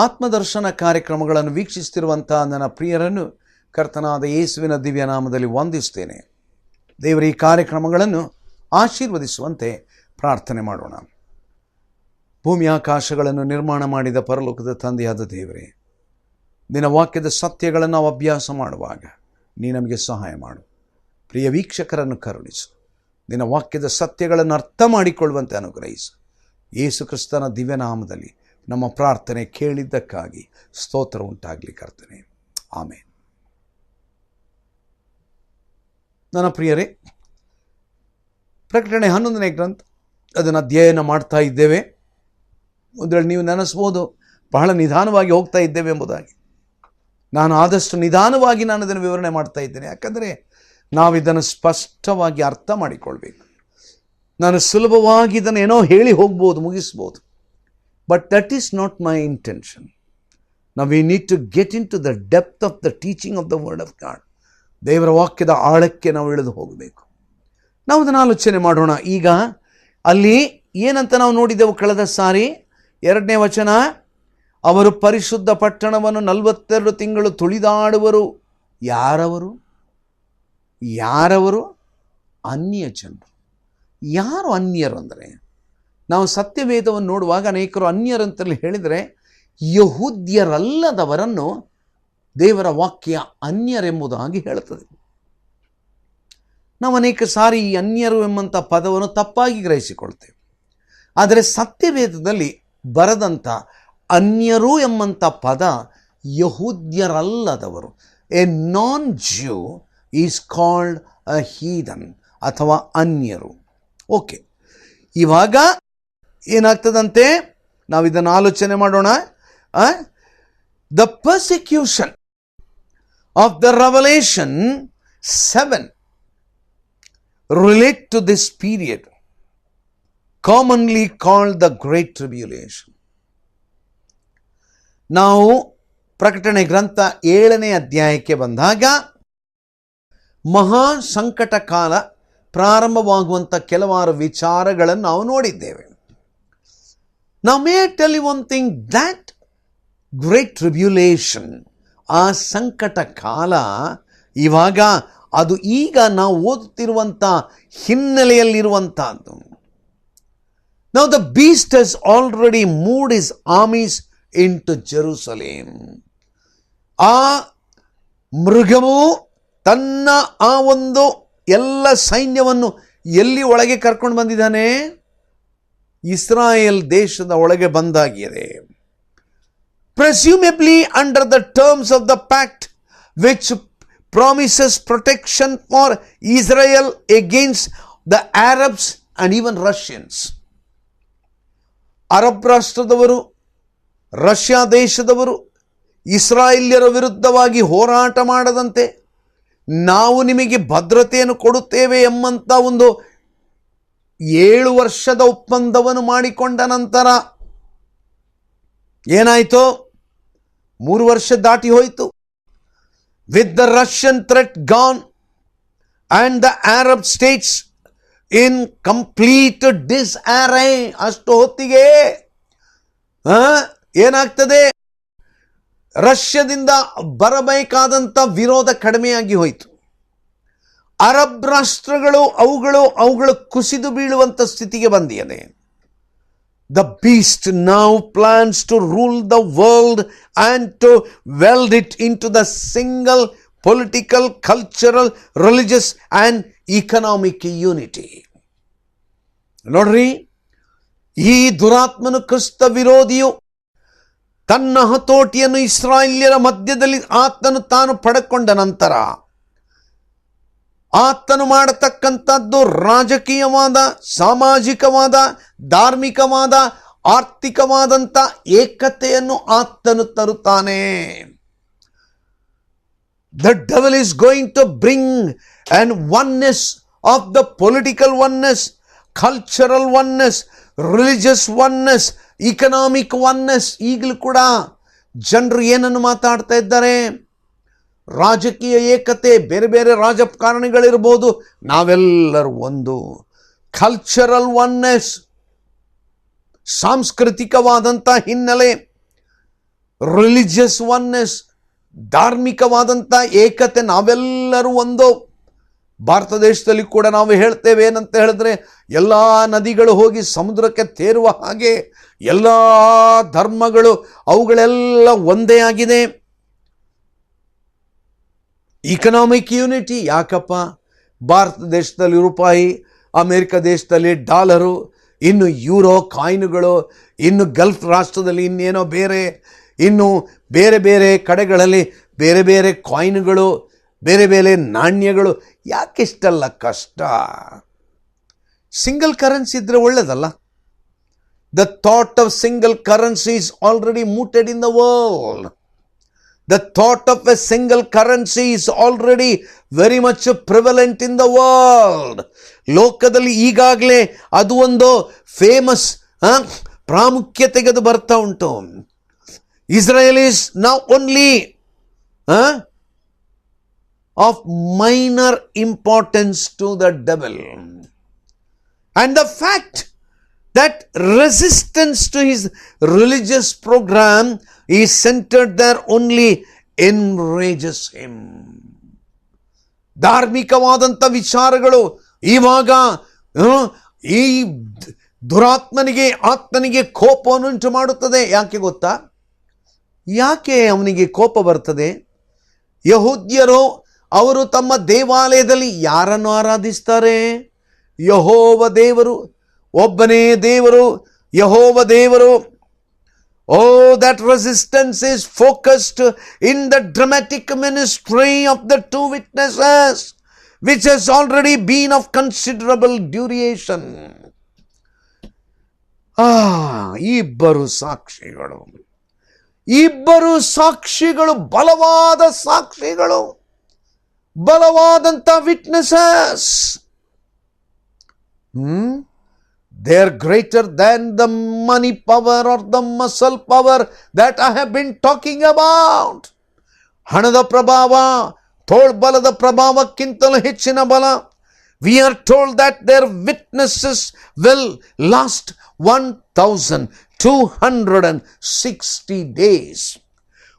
ಆತ್ಮದರ್ಶನ ಕಾರ್ಯಕ್ರಮಗಳನ್ನು ವೀಕ್ಷಿಸುತ್ತಿರುವಂಥ ನನ್ನ ಪ್ರಿಯರನ್ನು ಕರ್ತನಾದ ಯೇಸುವಿನ ದಿವ್ಯ ನಾಮದಲ್ಲಿ ವಂದಿಸ್ತೇನೆ. ದೇವರ ಈ ಕಾರ್ಯಕ್ರಮಗಳನ್ನು ಆಶೀರ್ವದಿಸುವಂತೆ ಪ್ರಾರ್ಥನೆ ಮಾಡೋಣ. ಭೂಮಿ ಆಕಾಶಗಳನ್ನು ನಿರ್ಮಾಣ ಮಾಡಿದ ಪರಲೋಕದ ತಂದೆಯಾದ ದೇವರೇ, ನಿನ್ನ ವಾಕ್ಯದ ಸತ್ಯಗಳನ್ನು ನಾವು ಅಭ್ಯಾಸ ಮಾಡುವಾಗ ನೀ ನಮಗೆ ಸಹಾಯ ಮಾಡು. ಪ್ರಿಯ ವೀಕ್ಷಕರನ್ನು ಕರುಣಿಸು. ನಿನ್ನ ವಾಕ್ಯದ ಸತ್ಯಗಳನ್ನು ಅರ್ಥ ಮಾಡಿಕೊಳ್ಳುವಂತೆ ಅನುಗ್ರಹಿಸು. ಯೇಸು ಕ್ರಿಸ್ತನ ದಿವ್ಯನಾಮದಲ್ಲಿ ನಮ್ಮ ಪ್ರಾರ್ಥನೆ ಕೇಳಿದ್ದಕ್ಕಾಗಿ ಸ್ತೋತ್ರ ಉಂಟಾಗಲಿ ಕರ್ತನೆ. ಆಮೇನ್. ನನ್ನ ಪ್ರಿಯರೇ, ಪ್ರಕಟಣೆ 11ನೇ ಗ್ರಂಥ ಅದನ್ನು ಅಧ್ಯಯನ ಮಾಡ್ತಾ ಇದ್ದೇವೆ. ಅದರಲ್ಲಿ ನೀವು ನೆನೆಸ್ಬೋದು, ಬಹಳ ನಿಧಾನವಾಗಿ ಹೋಗ್ತಾ ಇದ್ದೇವೆ ಎಂಬುದಾಗಿ. ನಾನು ಆದಷ್ಟು ನಿಧಾನವಾಗಿ ಅದನ್ನು ವಿವರಣೆ ಮಾಡ್ತಾ ಇದ್ದೇನೆ, ಯಾಕಂದರೆ ನಾವಿದನ್ನು ಸ್ಪಷ್ಟವಾಗಿ ಅರ್ಥ ಮಾಡಿಕೊಳ್ಬೇಕು. ನಾನು ಸುಲಭವಾಗಿ ಇದನ್ನು ಏನೋ ಹೇಳಿ ಹೋಗ್ಬೋದು, ಮುಗಿಸ್ಬೋದು. But that is not my intention. ನಾವು we need to get into the depth of the teaching of the word of God. ದೇವರ ವಾಕ್ಯದ ಆಳಕ್ಕೆ ನಾವು ಇಳಿದು ಹೋಗಬೇಕು. ನಾವು ಅದನ್ನು ಆಲೋಚನೆ ಮಾಡೋಣ. ಈಗ ಅಲ್ಲಿ ಏನಂತ ನಾವು ನೋಡಿದೆವು ಕಳೆದ ಸಾರಿ, 2ನೇ ವಚನ, ಅವರು ಪರಿಶುದ್ಧ ಪಟ್ಟಣವನ್ನು 42 ತಿಂಗಳು ತುಳಿದಾಡುವರು. ಯಾರವರು? ಅನ್ಯ ಜನರು. ಯಾರು ಅನ್ಯರು ಅಂದರೆ, ನಾವು ಸತ್ಯವೇದವನ್ನು ನೋಡುವಾಗ ಅನೇಕರು ಅನ್ಯರಂತಲ್ಲಿ ಹೇಳಿದರೆ, ಯಹೂದ್ಯರಲ್ಲದವರನ್ನು ದೇವರ ವಾಕ್ಯ ಅನ್ಯರೆಂಬುದಾಗಿ ಹೇಳುತ್ತದೆ. ನಾವು ಅನೇಕ ಸಾರಿ ಈ ಅನ್ಯರು ಎಂಬಂಥ ಪದವನ್ನು ತಪ್ಪಾಗಿ ಗ್ರಹಿಸಿಕೊಳ್ತೇವೆ. ಆದರೆ ಸತ್ಯವೇದದಲ್ಲಿ ಬರೆದಂಥ ಅನ್ಯರು ಎಂಬಂಥ ಪದ ಯಹೂದ್ಯರಲ್ಲದವರು. A non Jew is called a heathen ಅಥವಾ ಅನ್ಯರು. ಓಕೆ, ಇವಾಗ ಏನಾಗ್ತದಂತೆ, ನಾವು ಇದನ್ನು ಆಲೋಚನೆ ಮಾಡೋಣ. The persecution of the Revelation 7 relate to this period, commonly called the Great Tribulation. ನಾವು ಪ್ರಕಟಣೆ ಗ್ರಂಥ 7ನೇ ಅಧ್ಯಾಯಕ್ಕೆ ಬಂದಾಗ ಮಹಾ ಸಂಕಟ ಕಾಲ ಪ್ರಾರಂಭವಾಗುವಂಥ ಕೆಲವಾರು ವಿಚಾರಗಳನ್ನು ನಾವು ನೋಡಿದ್ದೇವೆ. Now may I tell you one thing, that Great Tribulation, ಆ ಸಂಕಟ ಕಾಲ ಇವಾಗ ಅದು ಈಗ ನಾವು ಓದುತ್ತಿರುವಂಥ ಹಿನ್ನೆಲೆಯಲ್ಲಿರುವಂಥದ್ದು. Now the beast has already moved his armies into Jerusalem. ಆ ಮೃಗವು ತನ್ನ ಆ ಒಂದು ಎಲ್ಲ ಸೈನ್ಯವನ್ನು ಎಲ್ಲಿ ಒಳಗೆ ಕರ್ಕೊಂಡು ಬಂದಿದ್ದಾನೆ? ಇಸ್ರಾಯೇಲ್ ದೇಶದ ಒಳಗೆ ಬಂದಾಗಿದೆ. Presumably under the terms of the pact which promises protection for Israel against the Arabs and even Russians. Arab ರಾಷ್ಟ್ರದವರು, ರಷ್ಯಾ ದೇಶದವರು ಇಸ್ರಾಯೇಲ್ಯರ ವಿರುದ್ಧವಾಗಿ ಹೋರಾಟ ಮಾಡದಂತೆ ನಾವು ನಿಮಗೆ ಭದ್ರತೆಯನ್ನು ಕೊಡುತ್ತೇವೆ ಎಂಬಂಥ ಒಂದು 7 ವರ್ಷದ ಒಪ್ಪಂದವನ್ನು ಮಾಡಿಕೊಂಡ ನಂತರ ಏನಾಯಿತು? 3 ವರ್ಷ ದಾಟಿ ಹೋಯಿತು. With the Russian threat gone and the Arab states in complete disarray, ಅಷ್ಟು ಹೊತ್ತಿಗೆ ಏನಾಗ್ತದೆ? ರಷ್ಯಾದಿಂದ ಬರಬೇಕಾದಂಥ ವಿರೋಧ ಕಡಿಮೆಯಾಗಿ ಹೋಯಿತು. ಅರಬ್ ರಾಷ್ಟ್ರಗಳು ಅವುಗಳು ಕುಸಿದು ಬೀಳುವಂಥ ಸ್ಥಿತಿಗೆ ಬಂದಿದೆ. The beast now plans to rule the world and to weld it into the single political, cultural, religious and economic unity. ನೋಡ್ರಿ, ಈ ದುರಾತ್ಮನು, ಕ್ರಿಸ್ತ ವಿರೋಧಿಯು, ತನ್ನ ಹತೋಟಿಯನ್ನು ಇಸ್ರಾಯೇಲ್ಯರ ಮಧ್ಯದಲ್ಲಿ ಆತನು ತಾನು ಪಡೆದುಕೊಂಡ ನಂತರ ಆತನು ಮಾಡತಕ್ಕಂಥದ್ದು ರಾಜಕೀಯವಾದ, ಸಾಮಾಜಿಕವಾದ, ಧಾರ್ಮಿಕವಾದ, ಆರ್ಥಿಕವಾದಂಥ ಏಕತೆಯನ್ನು ಆತನು ತರುತ್ತಾನೆ. The devil is going to bring an oneness of the political oneness, cultural oneness, religious oneness, economic oneness. ಈಗಲೂ ಕೂಡ ಜನರು ಏನನ್ನು ಮಾತಾಡ್ತಾ ಇದ್ದಾರೆ? ರಾಜಕೀಯ ಏಕತೆ, ಬೇರೆ ಬೇರೆ ರಾಜಕಾರಣಿಗಳಿರ್ಬೋದು, ನಾವೆಲ್ಲರೂ ಒಂದು. ಕಲ್ಚರಲ್ ಒನ್ನೆಸ್, ಸಾಂಸ್ಕೃತಿಕವಾದಂಥ ಹಿನ್ನೆಲೆ, ರಿಲಿಜಿಯಸ್ ಒನ್ನೆಸ್, ಧಾರ್ಮಿಕವಾದಂಥ ಏಕತೆ. ನಾವೆಲ್ಲರೂ ಒಂದು. ಭಾರತ ದೇಶದಲ್ಲಿ ಕೂಡ ನಾವು ಹೇಳ್ತೇವೆ ಏನಂತ ಹೇಳಿದ್ರೆ, ಎಲ್ಲ ನದಿಗಳು ಹೋಗಿ ಸಮುದ್ರಕ್ಕೆ ತೇರುವ ಹಾಗೆ ಎಲ್ಲ ಧರ್ಮಗಳು ಅವುಗಳೆಲ್ಲ ಒಂದೇ ಆಗಿದೆ. Economic unity. ಯಾಕಪ್ಪ? ಭಾರತ ದೇಶದಲ್ಲಿ ರೂಪಾಯಿ, ಅಮೇರಿಕ ದೇಶದಲ್ಲಿ ಡಾಲರು, ಇನ್ನು ಯೂರೋ ಕಾಯಿನ್ಗಳು, ಇನ್ನು ಗಲ್ಫ್ ರಾಷ್ಟ್ರದಲ್ಲಿ ಇನ್ನೇನೋ ಬೇರೆ, ಇನ್ನು ಬೇರೆ ಬೇರೆ ಕಡೆಗಳಲ್ಲಿ ಬೇರೆ ಬೇರೆ ಕಾಯಿನ್ಗಳು, ಬೇರೆ ಬೇರೆ ನಾಣ್ಯಗಳು. ಯಾಕೆಷ್ಟೆಲ್ಲ ಕಷ್ಟ? ಸಿಂಗಲ್ ಕರೆನ್ಸಿ ಇದ್ರೆ ಒಳ್ಳೆಯದಲ್ಲ. The thought of single currency is already mooted in the world. The thought of a single currency is already very much prevalent in the world. ಲೋಕದಲ್ಲಿ ಈಗಾಗಲೇ ಅದು ಒಂದು ಫೇಮಸ್ ಪ್ರಾಮುಖ್ಯತೆಗೆ ಅದು ಬರ್ತಾ ಉಂಟು. Israel is now only of minor importance to the devil. And the fact that resistance to his religious program is centered there only enrages him. ಧಾರ್ಮಿಕವಾದಂಥ ವಿಚಾರಗಳು ಇವಾಗ ಈ ದುರಾತ್ಮನಿಗೆ ಆತ್ಮನಿಗೆ ಕೋಪವನ್ನುಂಟು ಮಾಡುತ್ತದೆ. ಯಾಕೆ ಗೊತ್ತಾ? ಯಾಕೆ ಅವನಿಗೆ ಕೋಪ ಬರ್ತದೆ? ಯಹೂದ್ಯರು ಅವರು ತಮ್ಮ ದೇವಾಲಯದಲ್ಲಿ ಯಾರನ್ನು ಆರಾಧಿಸ್ತಾರೆ? ಯೆಹೋವ ದೇವರು, ಒಬ್ಬನೇ ದೇವರು, ಯೆಹೋವ ದೇವರು. Oh, that resistance is focused in the dramatic ministry of the two witnesses, which has already been of considerable duration. ಇಬ್ಬರು ಸಾಕ್ಷಿಗಳು, ಬಲವಾದ ಸಾಕ್ಷಿಗಳು, ಬಲವಾದಂಥ witnesses. They are greater than the money power or the muscle power that I have been talking about. ಹಣದ ಪ್ರಭಾವ, ತೋಳ್ಬಲದ ಪ್ರಭಾವಕ್ಕಿಂತಲೂ ಹೆಚ್ಚಿನ ಬಲ. We are told that their witnesses will last 1260 days.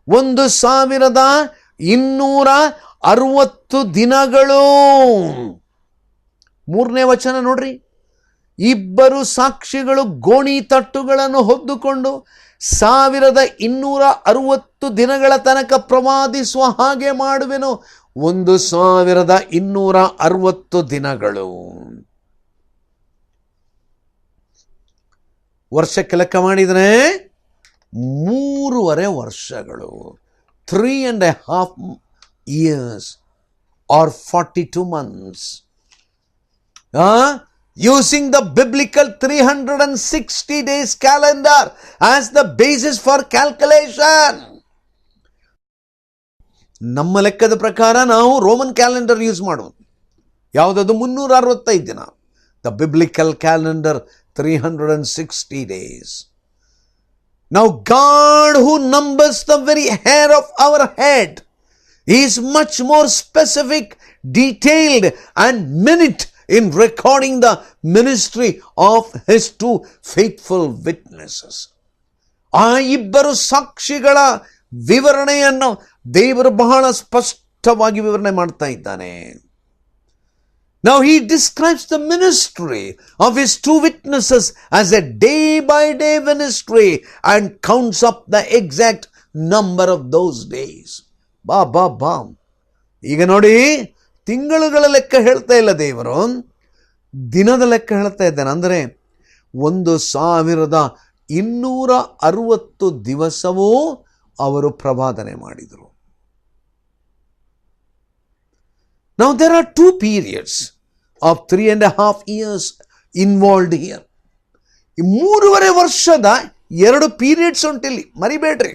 1260 ದಿನಗಳು. 3ನೇ ವಚನ ನೋಡ್ರಿ. ಇಬ್ಬರು ಸಾಕ್ಷಿಗಳು ಗೋಣಿ ತಟ್ಟುಗಳನ್ನು ಹೊದ್ದುಕೊಂಡು 1260 ದಿನಗಳ ತನಕ ಪ್ರವಾದಿಸುವ ಹಾಗೆ ಮಾಡುವೆನು. 1260 ದಿನಗಳು. ವರ್ಷಕ್ಕೆ ಲೆಕ್ಕ ಮಾಡಿದರೆ 3.5 ವರ್ಷಗಳು. 3.5 years or 42 months. Using the biblical 360 days calendar as the basis for calculation. ನಮ್ಮ ಲೆಕ್ಕದ ಪ್ರಕಾರ ನಾವು ರೋಮನ್ ಕ್ಯಾಲೆಂಡರ್ ಯೂಸ್ ಮಾಡೋದು. ಯಾವುದದು? 365 ದಿನ. The biblical calendar 360 days. Now God, who numbers the very hair of our head, is much more specific, detailed and minute in recording the ministry of his two faithful witnesses. ಆ ಇಬ್ಬರು ಸಾಕ್ಷಿಗಳ ವಿವರಣೆಯನ್ನು ದೇವರು ಬಹಳ ಸ್ಪಷ್ಟವಾಗಿ ವಿವರಣೆ ಮಾಡ್ತಾ ಇದ್ದಾನೆ. Now he describes the ministry of his two witnesses as a day-by-day ministry and counts up the exact number of those days. ಬಾ ಈಗ ನೋಡಿ, ತಿಂಗಳುಗಳ ಲೆಕ್ಕ ಹೇಳ್ತಾ ಇಲ್ಲ ದೇವರು, ದಿನದ ಲೆಕ್ಕ ಹೇಳ್ತಾ ಇದ್ದಾನೆ. ಅಂದರೆ 1260 ದಿವಸವೂ ಅವರು ಪ್ರವಾದನೆ ಮಾಡಿದರು. Now there are 2 periods of 3.5 years involved here. ಈ 3.5 ವರ್ಷದ 2 ಪೀರಿಯಡ್ಸ್ ಉಂಟಿಲ್ಲಿ, ಮರಿಬೇಡ್ರಿ.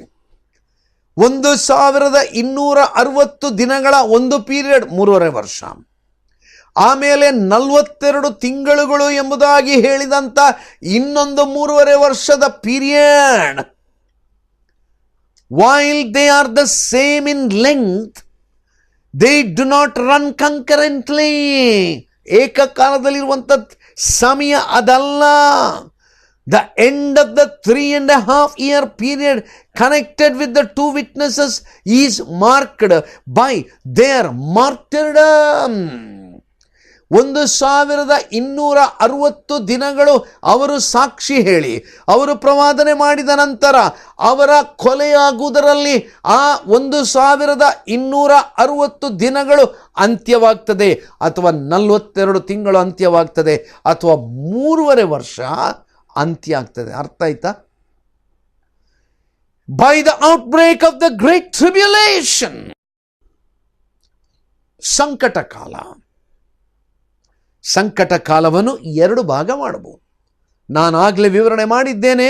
1260 ದಿನಗಳ ಒಂದು ಪೀರಿಯಡ್ 3.5 ವರ್ಷ. ಆಮೇಲೆ 42 ತಿಂಗಳುಗಳು ಎಂಬುದಾಗಿ ಹೇಳಿದಂಥ ಇನ್ನೊಂದು 3.5 ವರ್ಷದ period. While they are the same in length, they do not run concurrently. ಏಕಕಾಲದಲ್ಲಿರುವಂಥ ಸಮಯ ಅದಲ್ಲ. The end of the 3.5-year period connected with the two witnesses is marked by their martyrdom. 1260 ದಿನಗಳು ಅವರು ಸಾಕ್ಷಿ ಹೇಳಿ, ಅವರು ಪ್ರವಾದನೆ ಮಾಡಿದ ನಂತರ ಅವರ ಕೊಲೆಯಾಗುವುದರಲ್ಲಿ ಆ 1260 ದಿನಗಳು ಅಂತ್ಯವಾಗ್ತದೆ, ಅಥವಾ 42 ತಿಂಗಳು ಅಂತ್ಯವಾಗ್ತದೆ, ಅಥವಾ 3.5 ವರ್ಷ ಅಂತ್ಯ ಆಗ್ತದೆ. ಅರ್ಥ ಆಯ್ತಾ? By the outbreak of the great tribulation, ಸಂಕಟ ಕಾಲ. ಸಂಕಟ ಕಾಲವನ್ನು 2 ಭಾಗ ಮಾಡಬಹುದು. ನಾನಾಗಲೇ ವಿವರಣೆ ಮಾಡಿದ್ದೇನೆ.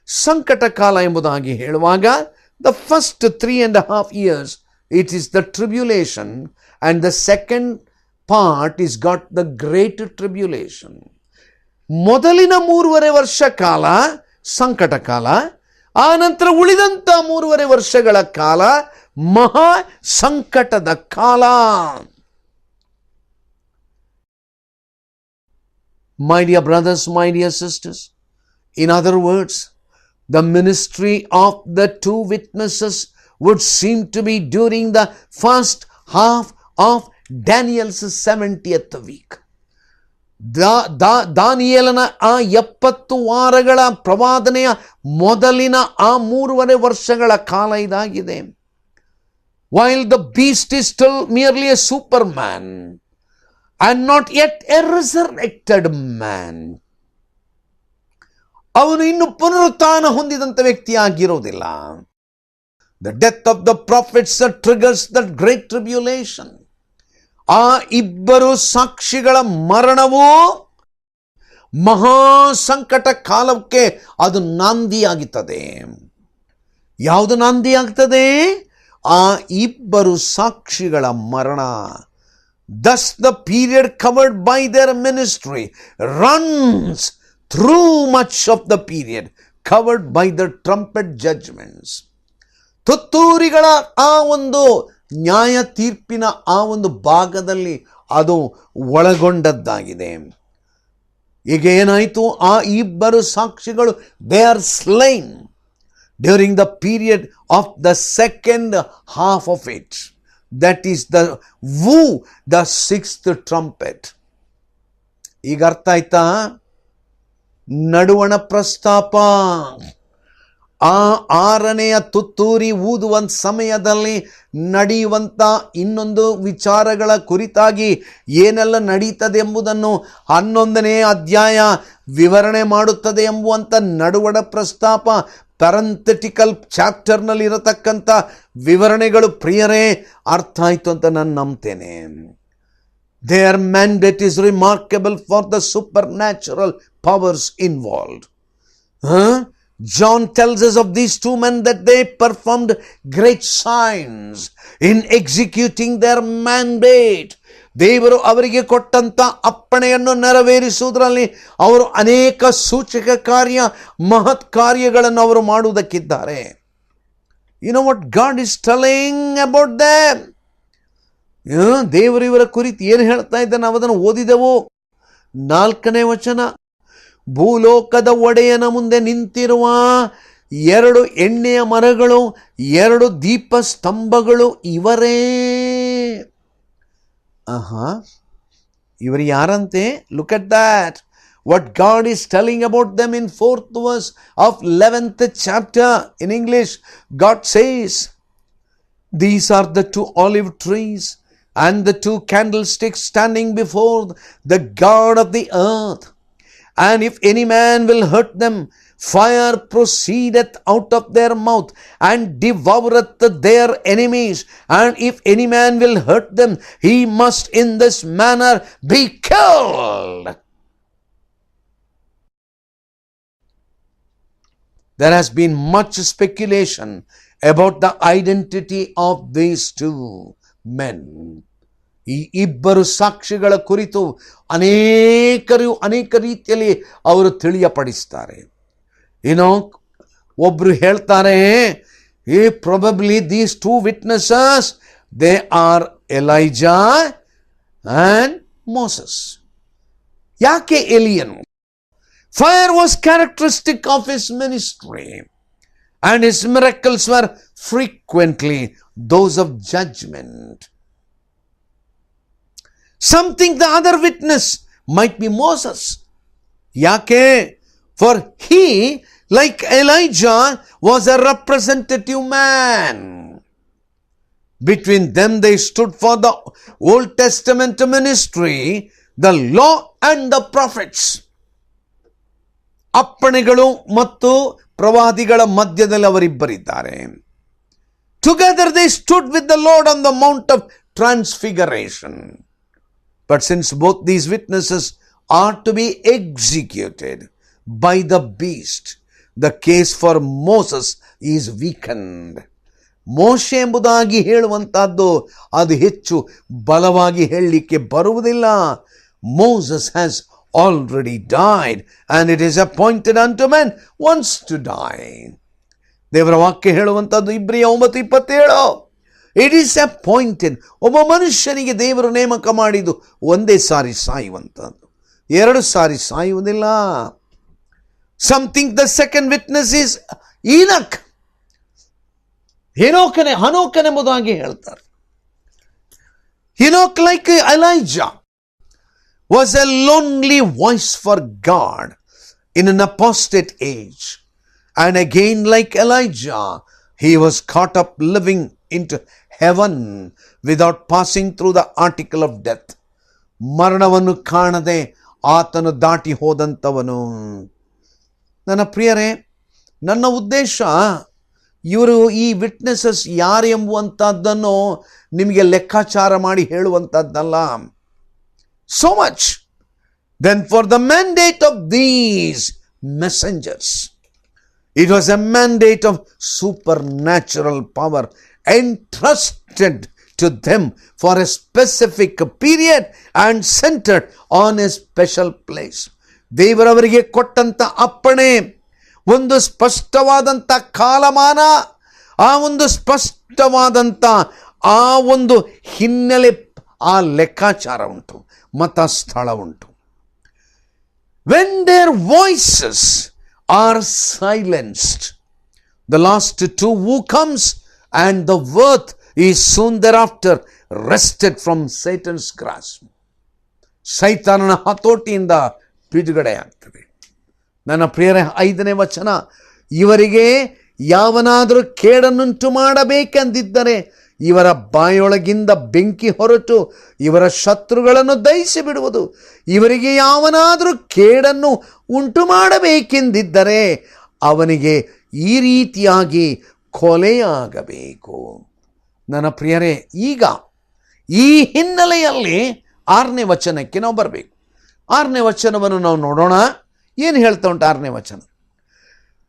ಸಂಕಟ ಕಾಲ ಎಂಬುದಾಗಿ ಹೇಳುವಾಗ the first 3.5 years it is the tribulation, and the second part is got the great tribulation. ಮೊದಲಿನ 3.5 ವರ್ಷ ಕಾಲ ಸಂಕಟ ಕಾಲ, ಆ ನಂತರ ಉಳಿದಂಥ 3.5 ವರ್ಷಗಳ ಕಾಲ ಮಹಾ ಸಂಕಟದ ಕಾಲ. My dear brothers, my dear sisters, in other words, the ministry of the two witnesses would seem to be during the first half of Daniel's 70th week. ದಾನಿಯೇಲನ ಆ 70 ವಾರಗಳ ಪ್ರವಾದನೆಯ ಮೊದಲಿನ ಆ 3.5 ವರ್ಷಗಳ ಕಾಲ ಇದಾಗಿದೆ. While the beast is still merely a superman and not yet a resurrected man, ಅವನು ಇನ್ನು ಪುನರುತ್ಥಾನ ಹೊಂದಿದಂಥ ವ್ಯಕ್ತಿಯಾಗಿರೋದಿಲ್ಲ. The death of the prophets triggers the great tribulation. ಆ ಇಬ್ಬರು ಸಾಕ್ಷಿಗಳ ಮರಣವು ಮಹಾಸಂಕಟ ಕಾಲಕ್ಕೆ ಅದು ನಾಂದಿಯಾಗುತ್ತದೆ. ಯಾವುದು ನಾಂದಿಯಾಗ್ತದೆ? ಆ ಇಬ್ಬರು ಸಾಕ್ಷಿಗಳ ಮರಣ. Thus the period covered by their ministry runs through much of the period covered by the trumpet judgments. ತುತ್ತೂರಿಗಳ ಆ ಒಂದು ನ್ಯಾಯ ತೀರ್ಪಿನ ಆ ಒಂದು ಭಾಗದಲ್ಲಿ ಅದು ಒಳಗೊಂಡದ್ದಾಗಿದೆ. ಈಗ ಏನಾಯಿತು? ಆ ಇಬ್ಬರು ಸಾಕ್ಷಿಗಳು they are slain during the period of the second half of it, that is the the 6th trumpet. ಈಗ ಅರ್ಥ ಆಯ್ತಾ? ನಡುವಣ ಪ್ರಸ್ತಾಪ, ಆ 6ನೆಯ ತುತ್ತೂರಿ ಊದುವ ಸಮಯದಲ್ಲಿ ನಡೆಯುವಂಥ ಇನ್ನೊಂದು ವಿಚಾರಗಳ ಕುರಿತಾಗಿ ಏನೆಲ್ಲ ನಡೀತದೆ ಎಂಬುದನ್ನು 11ನೇ ಅಧ್ಯಾಯ ವಿವರಣೆ ಮಾಡುತ್ತದೆ ಎಂಬುವಂಥ ನಡುವಣ ಪ್ರಸ್ತಾಪ ಪ್ಯಾರಂಥೆಟಿಕಲ್ ಚಾಪ್ಟರ್ನಲ್ಲಿ ಇರತಕ್ಕಂಥ ವಿವರಣೆಗಳು ಪ್ರಿಯರೇ ಅರ್ಥ ಆಯಿತು ಅಂತ ನಾನು ನಂಬ್ತೇನೆ. Their mandate is remarkable for the supernatural powers involved. John tells us of these two men that they performed great signs in executing their mandate. ದೇವರು ಅವರಿಗೆ ಕೊಟ್ಟಂತ ಅಪ್ಪಣೆಯನ್ನು ನೆರವೇರಿಸುವುದರಲ್ಲಿ ಅವರು ಅನೇಕ ಸೂಚಕ ಕಾರ್ಯ, ಮಹತ್ ಕಾರ್ಯಗಳನ್ನು ಅವರು ಮಾಡುವುದಕ್ಕಿದ್ದಾರೆ. You know what God is telling about them? ದೇವರು ಇವರ ಕುರಿತು ಏನು ಹೇಳ್ತಾ ಇದ್ದಾನೆ ನಾವು ಅದನ್ನು ಓದಿದೆವು. 4ನೇ ವಚನ, ಭೂಲೋಕದ ಒಡೆಯನ ಮುಂದೆ ನಿಂತಿರುವ 2 ಎಣ್ಣೆಯ ಮರಗಳು, 2 ದೀಪ ಸ್ತಂಭಗಳು ಇವರೇ. ಇವರು ಯಾರಂತೆ? Look at that. What God is telling about them in 4th verse of 11th chapter. In English, God says, these are the 2 olive trees and the 2 candlesticks standing before the God of the earth. And if any man will hurt them, fire proceedeth out of their mouth and devoureth their enemies. And if any man will hurt them, he must in this manner be killed. There has been much speculation about the identity of these 2 men. ಈ ಇಬ್ಬರು ಸಾಕ್ಷಿಗಳ ಕುರಿತು ಅನೇಕ ರೀತಿಯಲ್ಲಿ ಅವರು ತಿಳಿಯಪಡಿಸ್ತಾರೆ. ಒಬ್ರು ಹೇಳ್ತಾರೆ, probably these 2 witnesses, they are Elijah and Moses. ಯಾಕೆ ಎಲಿಯನು? Fire was characteristic of his ministry, and his miracles were frequently those of judgment. Something the other witness might be Moses. Yake? For he, like Elijah, was a representative man. Between them they stood for the Old Testament ministry, the law and the prophets. ಅಪ್ಪಣೆಗಳು ಮತ್ತು ಪ್ರವಾದಿಗಳ ಮಧ್ಯದಲ್ಲಿ ಅವರಿಬ್ಬರಿದ್ದಾರೆ. Together they stood with the Lord on the Mount of Transfiguration. But since both these witnesses are to be executed by the beast, the case for Moses is weakened. ಮೋಶೆ ಎಂಬುದಾಗಿ ಹೇಳುವಂತಹದ್ದು ಅದು ಹೆಚ್ಚು ಬಲವಾಗಿ ಹೇಳಲಿಕ್ಕೆ ಬರುವುದಿಲ್ಲ. Moses has already died, and it is appointed unto man once to die. ದೇವರ ವಾಕ್ಯ ಹೇಳುವಂತಹದ್ದು ಇಬ್ರಿಯ 9:27. It is appointed. ಒಬ್ಬ ಮನುಷ್ಯನಿಗೆ ದೇವರು ನೇಮಕ ಮಾಡಿದ್ದು ಒಂದೇ ಸಾರಿ ಸಾಯುವಂಥದ್ದು, 2 ಸಾರಿ ಸಾಯುವುದಿಲ್ಲ. Something the second witness is Enoch. ಹನೋಕನೆಂಬುದಾಗಿ ಹೇಳ್ತಾರೆ. Enoch, like Elijah, was a lonely voice for God in an apostate age. And again, like Elijah, he was caught up living into heaven without passing through the article of death. ಮರಣವನ್ನು ಕಾಣದೆ ಆತನು ದಾಟಿ ಹೋದಂಥವನು. ನನ್ನ ಪ್ರಿಯರೇ, ನನ್ನ ಉದ್ದೇಶ ಇವರು ಈ ವಿಟ್ನೆಸಸ್ ಯಾರು ಎಂಬುವಂಥದ್ದನ್ನು ನಿಮಗೆ ಲೆಕ್ಕಾಚಾರ ಮಾಡಿ ಹೇಳುವಂಥದ್ದಲ್ಲ. So much. Then for the mandate of these messengers, it was a mandate of supernatural power entrusted to them for a specific period and centered on a special place. ದೇವರವರಿಗೆ ಕೊಟ್ಟಂತ ಅಪ್ಪಣೆ ಒಂದು ಸ್ಪಷ್ಟವಾದಂಥ ಕಾಲಮಾನ, ಆ ಒಂದು ಸ್ಪಷ್ಟವಾದಂಥ ಆ ಒಂದು ಹಿನ್ನೆಲೆ, ಆ ಲೆಕ್ಕಾಚಾರ ಉಂಟು ಮತ್ತು ಆ ಸ್ಥಳ ಉಂಟು. When their voices are silenced, the last two who comes and the worth is soon thereafter wrested from Satan's grasp. ಸೈತಾನನ ಹತೋಟಿಯಿಂದ ಬಿಡುಗಡೆ ಆಗ್ತದೆ. ನನ್ನ ಪ್ರಿಯರೇ, 5ನೇ ವಚನ, ಇವರಿಗೆ ಯಾವನಾದರೂ ಕೇಡನ್ನುಂಟು ಮಾಡಬೇಕೆಂದಿದ್ದರೆ ಇವರ ಬಾಯೊಳಗಿಂದ ಬೆಂಕಿ ಹೊರಟು ಇವರ ಶತ್ರುಗಳನ್ನು ದಹಿಸಿ ಬಿಡುವುದು. ಇವರಿಗೆ ಯಾವನಾದರೂ ಕೇಡನ್ನು ಉಂಟು ಮಾಡಬೇಕೆಂದಿದ್ದರೆ ಅವನಿಗೆ ಈ ರೀತಿಯಾಗಿ ಕೊಲೆಯಾಗಬೇಕು. ನನ್ನ ಪ್ರಿಯರೇ, ಈಗ ಈ ಹಿನ್ನೆಲೆಯಲ್ಲಿ 6ನೇ ವಚನಕ್ಕೆ ನಾವು ಬರಬೇಕು. 6ನೇ ವಚನವನ್ನು ನಾವು ನೋಡೋಣ. ಏನು ಹೇಳ್ತಾ ಉಂಟು 6ನೇ ವಚನ?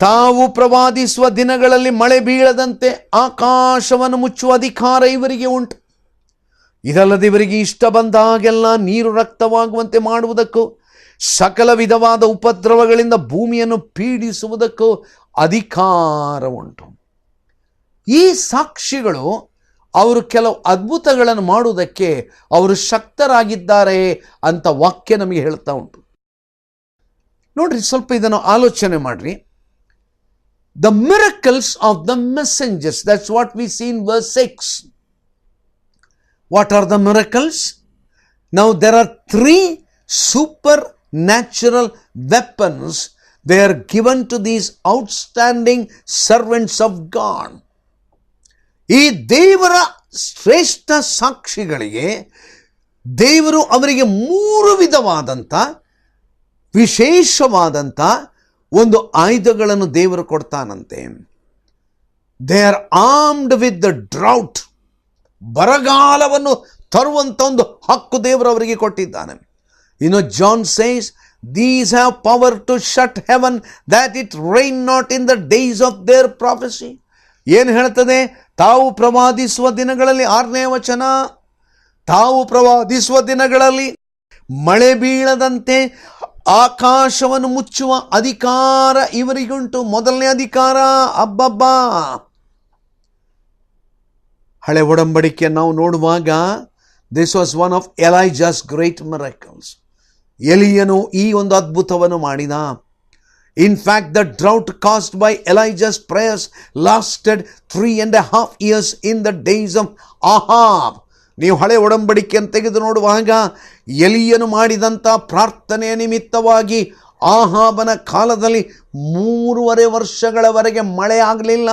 ತಾವು ಪ್ರವಾದಿಸುವ ದಿನಗಳಲ್ಲಿ ಮಳೆ ಬೀಳದಂತೆ ಆಕಾಶವನ್ನು ಮುಚ್ಚುವ ಅಧಿಕಾರ ಇವರಿಗೆ ಉಂಟು. ಇದಲ್ಲದೆ ಇವರಿಗೆ ಇಷ್ಟ ಬಂದಾಗೆಲ್ಲ ನೀರು ರಕ್ತವಾಗುವಂತೆ ಮಾಡುವುದಕ್ಕೂ ಸಕಲ ವಿಧವಾದ ಉಪದ್ರವಗಳಿಂದ ಭೂಮಿಯನ್ನು ಪೀಡಿಸುವುದಕ್ಕೂ ಅಧಿಕಾರ ಉಂಟು. ಈ ಸಾಕ್ಷಿಗಳು ಅವರು ಕೆಲವು ಅದ್ಭುತಗಳನ್ನು ಮಾಡುವುದಕ್ಕೆ ಅವರು ಶಕ್ತರಾಗಿದ್ದಾರೆ ಅಂತ ವಾಕ್ಯ ನಮಗೆ ಹೇಳ್ತಾ ಉಂಟು. ನೋಡ್ರಿ, ಸ್ವಲ್ಪ ಇದನ್ನು ಆಲೋಚನೆ ಮಾಡ್ರಿ. The miracles of the messengers, that's what we see in verse 6. What are the miracles? Now there are 3 supernatural weapons. They are given to these outstanding servants of God. ಈ ದೇವರ ಶ್ರೇಷ್ಠ ಸಾಕ್ಷಿಗಳಿಗೆ ದೇವರು ಅವರಿಗೆ 3 ವಿಧವಾದಂಥ ವಿಶೇಷವಾದಂಥ ಒಂದು ಆಯುಧಗಳನ್ನು ದೇವರು ಕೊಡ್ತಾನಂತೆ. They are armed with the drought. ಬರಗಾಲವನ್ನು ತರುವಂಥ ಒಂದು ಹಕ್ಕು ದೇವರು ಅವರಿಗೆ ಕೊಟ್ಟಿದ್ದಾನೆ. John says, these have power to shut heaven that it rain not in the days of their prophecy. ಏನು ಹೇಳ್ತದೆ? ತಾವು ಪ್ರವಾದಿಸುವ ದಿನಗಳಲ್ಲಿ, 6ನೇ ವಚನ, ತಾವು ಪ್ರವಾದಿಸುವ ದಿನಗಳಲ್ಲಿ ಮಳೆ ಬೀಳದಂತೆ ಆಕಾಶವನ್ನು ಮುಚ್ಚುವ ಅಧಿಕಾರ ಇವರಿಗುಂಟು. ಮೊದಲನೇ ಅಧಿಕಾರ, ಅಬ್ಬಬ್ಬಾ. ಹಳೆ ಒಡಂಬಡಿಕೆ ನಾವು ನೋಡುವಾಗ this was one of Elijah's great miracles. ಎಲಿಯನು ಈ ಒಂದು ಅದ್ಭುತವನ್ನು ಮಾಡಿದ. In fact, the drought caused by Elijah's prayers lasted 3.5 years in the days of Ahab. ನೀವು ಹಳೆ ಒಡಂಬಡಿಕೆಯನ್ನು ತೆಗೆದು ನೋಡುವಾಗ ಎಲಿಯನು ಮಾಡಿದಂಥ ಪ್ರಾರ್ಥನೆಯ ನಿಮಿತ್ತವಾಗಿ ಆಹಾಬನ ಕಾಲದಲ್ಲಿ 3.5 ವರ್ಷಗಳವರೆಗೆ ಮಳೆ ಆಗಲಿಲ್ಲ.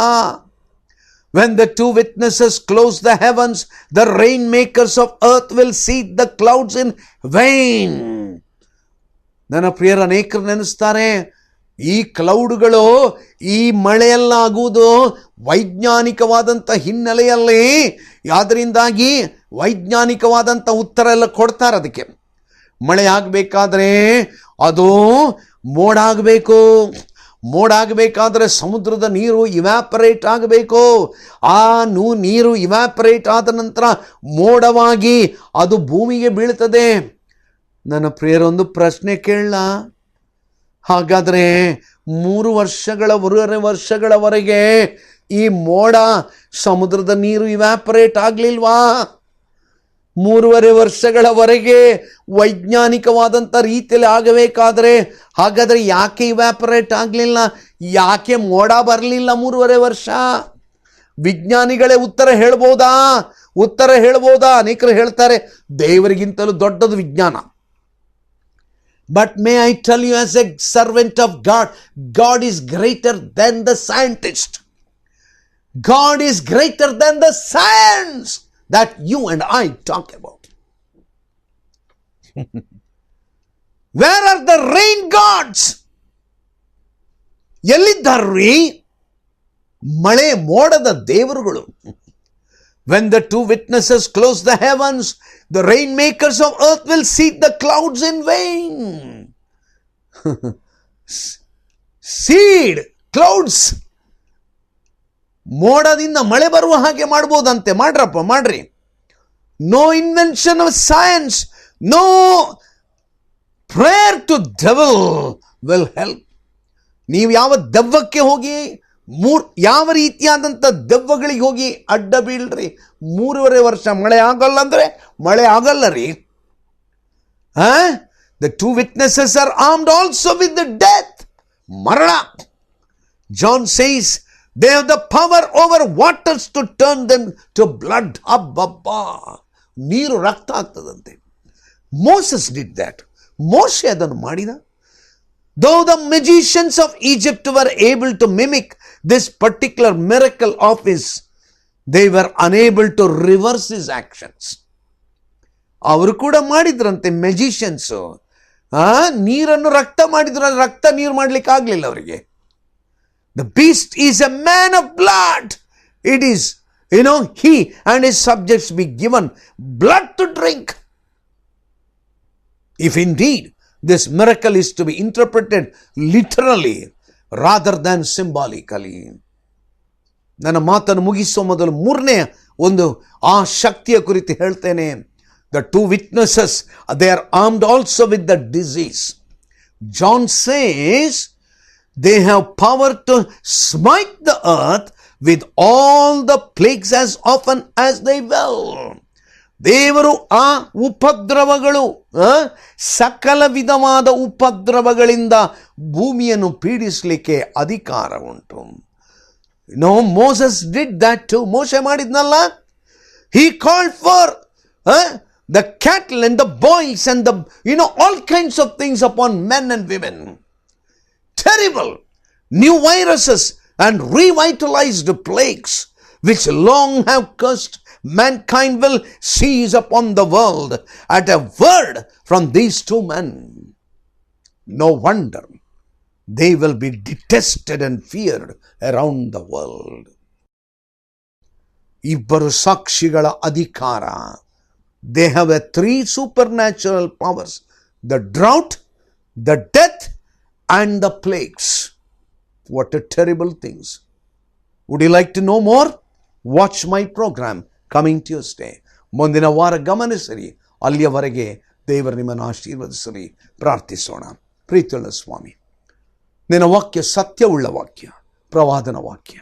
When the two witnesses close the heavens, the rainmakers of earth will seed the clouds in vain. ನನ್ನ ಪ್ರಿಯರ ಅನೇಕರು ನೆನೆಸ್ತಾರೆ, ಈ ಕ್ಲೌಡ್ಗಳು, ಈ ಮಳೆಯೆಲ್ಲ ಆಗುವುದು ವೈಜ್ಞಾನಿಕವಾದಂಥ ಹಿನ್ನೆಲೆಯಲ್ಲಿ, ಅದರಿಂದಾಗಿ ವೈಜ್ಞಾನಿಕವಾದಂಥ ಉತ್ತರ ಎಲ್ಲ ಕೊಡ್ತಾರೆ. ಅದಕ್ಕೆ ಮಳೆ ಆಗಬೇಕಾದ್ರೆ ಅದು ಮೋಡ ಆಗಬೇಕು, ಮೋಡ ಆಗಬೇಕಾದ್ರೆ ಸಮುದ್ರದ ನೀರು ಇವ್ಯಾಪರೇಟ್ ಆಗಬೇಕು, ಆ ನೀರು ಇವ್ಯಾಪರೇಟ್ ಆದ ನಂತರ ಮೋಡವಾಗಿ ಅದು ಭೂಮಿಗೆ ಬೀಳ್ತದೆ. ನನ್ನ ಪ್ರಿಯರೊಂದು ಪ್ರಶ್ನೆ ಕೇಳಲ್ಲ, ಹಾಗಾದರೆ 3 ವರ್ಷಗಳವರೆಗೆ ಈ ಮೋಡ ಸಮುದ್ರದ ನೀರು ಇವ್ಯಾಪರೇಟ್ ಆಗಲಿಲ್ವಾ? 3.5 ವರ್ಷಗಳವರೆಗೆ ವೈಜ್ಞಾನಿಕವಾದಂಥ ರೀತಿಯಲ್ಲಿ ಆಗಬೇಕಾದ್ರೆ ಹಾಗಾದರೆ ಯಾಕೆ ಇವ್ಯಾಪರೇಟ್ ಆಗಲಿಲ್ಲ? ಯಾಕೆ ಮೋಡ ಬರಲಿಲ್ಲ 3.5 ವರ್ಷ? ವಿಜ್ಞಾನಿಗಳೇ ಉತ್ತರ ಹೇಳ್ಬೋದಾ? ಅನೇಕರು ಹೇಳ್ತಾರೆ ದೇವರಿಗಿಂತಲೂ ದೊಡ್ಡದು ವಿಜ್ಞಾನ. But may I tell you, as a servant of God, God is greater than the scientist. God is greater than the science that you and I talk about. Where are the rain gods? ಎಲ್ಲಿದ್ದಾರ್ರೀ ಮಳೆ ಮೋಡದ ದೇವರುಗಳು? When the two witnesses close the heavens, the rainmakers of earth will seed the clouds in vain. Seed clouds. ಮೋಡದಿಂದ ಮಳೆ ಬರುವ ಹಾಗೆ ಮಾಡ್ಬೋದಂತೆ. ಮಾಡ್ರಿ. No invention of science, no prayer to devil will help. ನೀವು ಯಾವ ದೆವ್ವಕ್ಕೆ ಹೋಗಿ ಯಾವ ರೀತಿಯಾದಂಥ ದೆವ್ವಗಳಿಗೆ ಹೋಗಿ ಅಡ್ಡ ಬೀಳ್ರಿ, 3.5 ವರ್ಷ ಮಳೆ ಆಗಲ್ಲ ಅಂದರೆ ಮಳೆ ಆಗಲ್ಲ ರೀ. The two witnesses are armed also with the death, ಮರಣ. John says they have the power over waters to turn them to blood. ಅಬ್ಬಬ್ಬಾ, ನೀರು ರಕ್ತ ಆಗ್ತದಂತೆ. Moses did that. ಮೋಶೆ ಅದನ್ನು ಮಾಡಿದ. Though the magicians of Egypt were able to mimic this particular miracle of his, they were unable to reverse his actions. ಅವರು ಕೂಡ ಮಾಡಿದ್ರಂತೆ ಮೆಜಿಷಿಯನ್ಸು, ನೀರನ್ನು ರಕ್ತ ಮಾಡಿದ್ರು, ರಕ್ತ ನೀರು ಮಾಡ್ಲಿಕ್ಕೆ ಆಗಲಿಲ್ಲ ಅವರಿಗೆ. The beast is a man of blood. It is, he and his subjects be given blood to drink. If indeed this miracle is to be interpreted literally rather than symbolically. ನನ್ನ ಮಾತನ್ನು ಮುಗಿಸುವ ಮೊದಲು 3ನೇ ಒಂದು ಆ ಶಕ್ತಿಯ ಕುರಿತು ಹೇಳ್ತೇನೆ. The two witnesses, they are armed also with the disease. John says they have power to smite the earth with all the plagues as often as they will. ದೇವರು ಆ ಉಪದ್ರವಗಳು, ಸಕಲ ವಿಧವಾದ ಉಪದ್ರವಗಳಿಂದ ಭೂಮಿಯನ್ನು ಪೀಡಿಸಲಿಕ್ಕೆ ಅಧಿಕಾರ ಉಂಟು. Moses did that too. ಮೋಶೆ ಮಾಡಿದ್ನಲ್ಲ. He called for the cattle and the boys and the all kinds of things upon men and women. Terrible new viruses and revitalized plagues which long have cursed mankind will seize upon the world at a word from these two men. No wonder they will be detested and feared around the world. ಇಬ್ಬರು ಸಾಕ್ಷಿಗಳ ಅಧಿಕಾರ. They have 3 supernatural powers: the drought, the death, and the plagues. What a terrible things. Would you like to know more? Watch my program coming Tuesday. ಮುಂದಿನ ವಾರ ಗಮನಿಸಿರಿ. ಅಲ್ಲಿಯವರೆಗೆ ದೇವರು ನಿಮ್ಮನ್ನು ಆಶೀರ್ವದಿಸಲಿ. ಪ್ರಾರ್ಥಿಸೋಣ. ಪ್ರೀತಿಯುಳ್ಳ ಸ್ವಾಮಿ, ನಿನ್ನ ವಾಕ್ಯ ಸತ್ಯವುಳ್ಳ ವಾಕ್ಯ, ಪ್ರವಾದನ ವಾಕ್ಯ.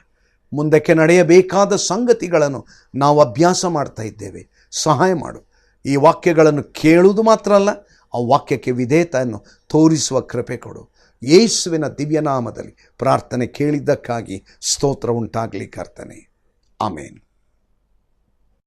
ಮುಂದಕ್ಕೆ ನಡೆಯಬೇಕಾದ ಸಂಗತಿಗಳನ್ನು ನಾವು ಅಭ್ಯಾಸ ಮಾಡ್ತಾ ಇದ್ದೇವೆ. ಸಹಾಯ ಮಾಡು. ಈ ವಾಕ್ಯಗಳನ್ನು ಕೇಳುವುದು ಮಾತ್ರ ಅಲ್ಲ, ಆ ವಾಕ್ಯಕ್ಕೆ ವಿಧೇಯತೆಯನ್ನು ತೋರಿಸುವ ಕೃಪೆ ಕೊಡು. ಯೇಸುವಿನ ದಿವ್ಯನಾಮದಲ್ಲಿ ಪ್ರಾರ್ಥನೆ ಕೇಳಿದ್ದಕ್ಕಾಗಿ ಸ್ತೋತ್ರ ಉಂಟಾಗಲಿ ಕರ್ತನೆ. ಆಮೇನ್.